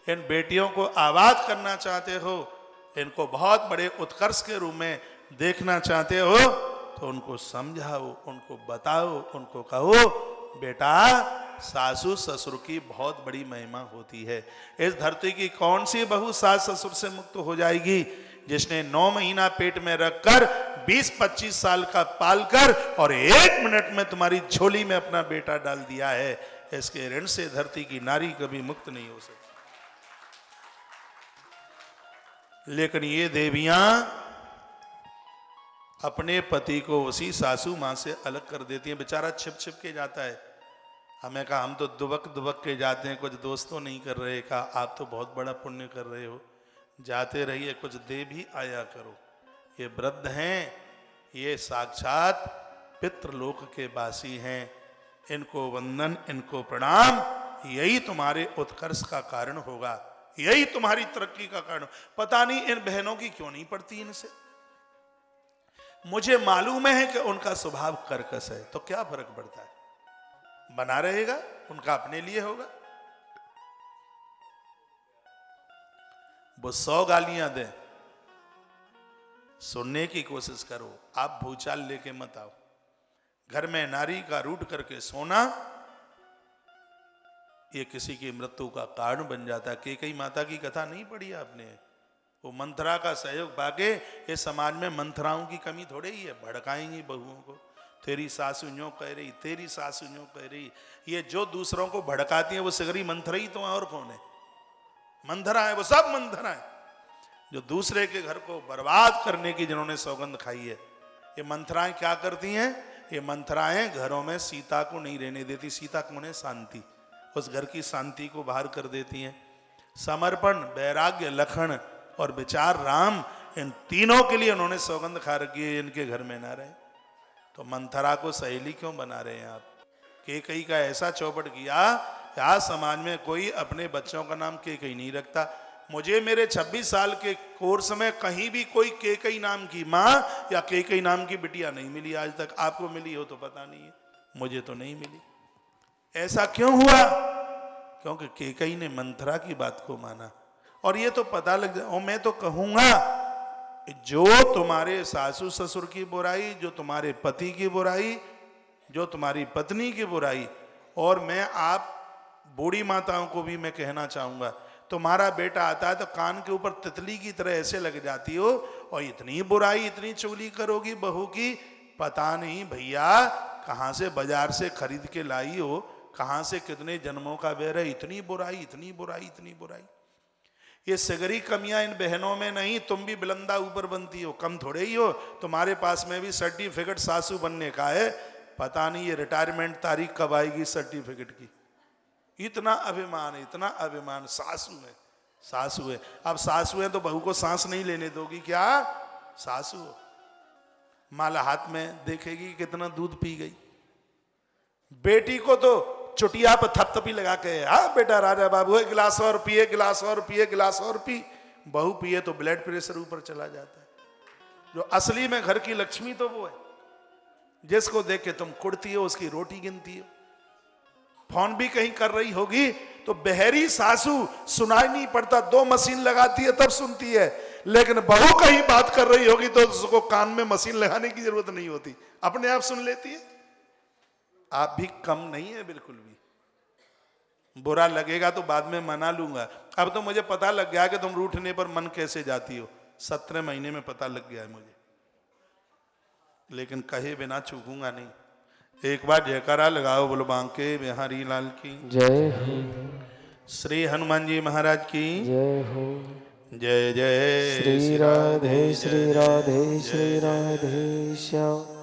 इन बेटियों को आबाद करना चाहते हो, इनको बहुत बड़े उत्कर्ष के रूप में देखना चाहते हो, तो उनको समझाओ, उनको बताओ, उनको कहो बेटा सासू ससुर की बहुत बड़ी महिमा होती है। इस धरती की कौन सी बहू सास ससुर से मुक्त हो जाएगी जिसने 9 महीना पेट में रखकर 20-25 साल का पालकर और 1 मिनट में तुम्हारी झोली में अपना बेटा डाल दिया है। इसके ऋण से धरती की नारी कभी मुक्त नहीं हो सकती। लेकिन ये देवियां अपने पति को उसी सासू मां से अलग कर देती हैं। बेचारा छिप छिप के जाता है। हमें कहा हम तो दुबक दुबक के जाते हैं, कुछ दोस्त तो नहीं कर रहे। कहा आप तो बहुत बड़ा पुण्य कर रहे हो, जाते रहिए, कुछ दे भी आया करो। ये वृद्ध हैं, ये साक्षात पितृलोक के वासी हैं। इनको वंदन, इनको प्रणाम। यही तुम्हारे उत्कर्ष का कारण होगा, यही तुम्हारी तरक्की का कारण। पता नहीं इन बहनों की क्यों नहीं पड़ती इनसे। मुझे मालूम है कि उनका स्वभाव कर्कश है, तो क्या फर्क पड़ता है, बना रहेगा, उनका अपने लिए होगा। वो 100 गालियां दें, सुनने की कोशिश करो। आप भूचाल लेके मत आओ। घर में नारी का रूठ करके सोना ये किसी की मृत्यु का कारण बन जाता है। कैकेयी माता की कथा नहीं पढ़ी आपने? वो मंथरा का सहयोग पाके ये समाज में मंथराओं की कमी थोड़ी ही है। भड़काएंगी बहुओं को, तेरी सासू यूं कह रही, तेरी सासू यूं कह रही। ये जो दूसरों को भड़काती है वो सिगरी मंथरा ही तो है, और कौन है? मंथरा है, वो सब मंथरा है जो दूसरे के घर को बर्बाद करने की जिन्होंने सौगंध खाई है। ये मंथराएं क्या करती हैं? ये मंथराएं घरों में सीता को नहीं रहने देती। सीता कौन है? शांति। उस घर की शांति को बाहर कर देती हैं। समर्पण, वैराग्य, लखन और विचार राम, इन तीनों के लिए उन्होंने सौगंध खा रखी है इनके घर में ना रहे। तो मंथरा को सहेली क्यों बना रहे हैं आप? कैकेयी का ऐसा चौपट किया, आज समाज में कोई अपने बच्चों का नाम कैकेयी नहीं रखता। मुझे मेरे 26 साल के कोर्स में कहीं भी कोई कैकेयी नाम की माँ या कैकेयी नाम की बिटिया नहीं मिली आज तक। आपको मिली हो तो पता नहीं है, मुझे तो नहीं मिली। ऐसा क्यों हुआ? क्योंकि कैकेयी ने मंथरा की बात को माना। और ये तो पता लग जाए। और मैं तो कहूंगा, जो तुम्हारे सासू ससुर की बुराई, जो तुम्हारे पति की बुराई, जो तुम्हारी पत्नी की बुराई, और मैं आप बूढ़ी माताओं को भी मैं कहना चाहूंगा, तुम्हारा बेटा आता है तो कान के ऊपर तितली की तरह ऐसे लग जाती हो, और इतनी बुराई, इतनी चुगली करोगी बहू की, पता नहीं भैया कहाँ से बाजार से खरीद के लाई हो, कहाँ से कितने जन्मों का बैर है। इतनी बुराई, इतनी बुराई, इतनी बुराई। ये सगरी कमियां इन बहनों में नहीं। तुम भी बुलंदा ऊपर बनती हो, कम थोड़े ही हो। तुम्हारे पास में भी सर्टिफिकेट सासू बनने का है। पता नहीं ये रिटायरमेंट तारीख कब आएगी सर्टिफिकेट की। इतना अभिमान है, इतना अभिमान। सासू है, सासू है। अब सासू है तो बहू को सांस नहीं लेने दोगी क्या? सासू हो। माला हाथ में देखेगी कितना दूध पी गई। बेटी को तो चुटिया पर थपथपी लगा के, हाँ बेटा राजा बाबू है, गिलास और पिए, गिलास और पिए, गिलास और पी। बहू पिए तो ब्लड प्रेशर ऊपर चला जाता है। जो असली में घर की लक्ष्मी तो वो है जिसको देख के तुम कुड़ती हो, उसकी रोटी गिनती हो। फोन भी कहीं कर रही होगी तो बहरी सासू सुनाई नहीं पड़ता, 2 मशीन लगाती है तब सुनती है। लेकिन बहू कहीं बात कर रही होगी तो उसको कान में मशीन लगाने की जरूरत नहीं होती, अपने आप सुन लेती है। आप भी कम नहीं है बिल्कुल भी। बुरा लगेगा तो बाद में मना लूंगा। अब तो मुझे पता लग गया कि तुम रूठने पर मन कैसे जाती हो। 17 महीने में पता लग गया है मुझे, लेकिन कहे बिना चूकूंगा नहीं। एक बार जयकारा लगाओ, बोलो बांके बिहारी लाल की जय हो। श्री हनुमान जी महाराज की जय हो। जय जय श्री राधे श्री राधे श्री राधे श्याम।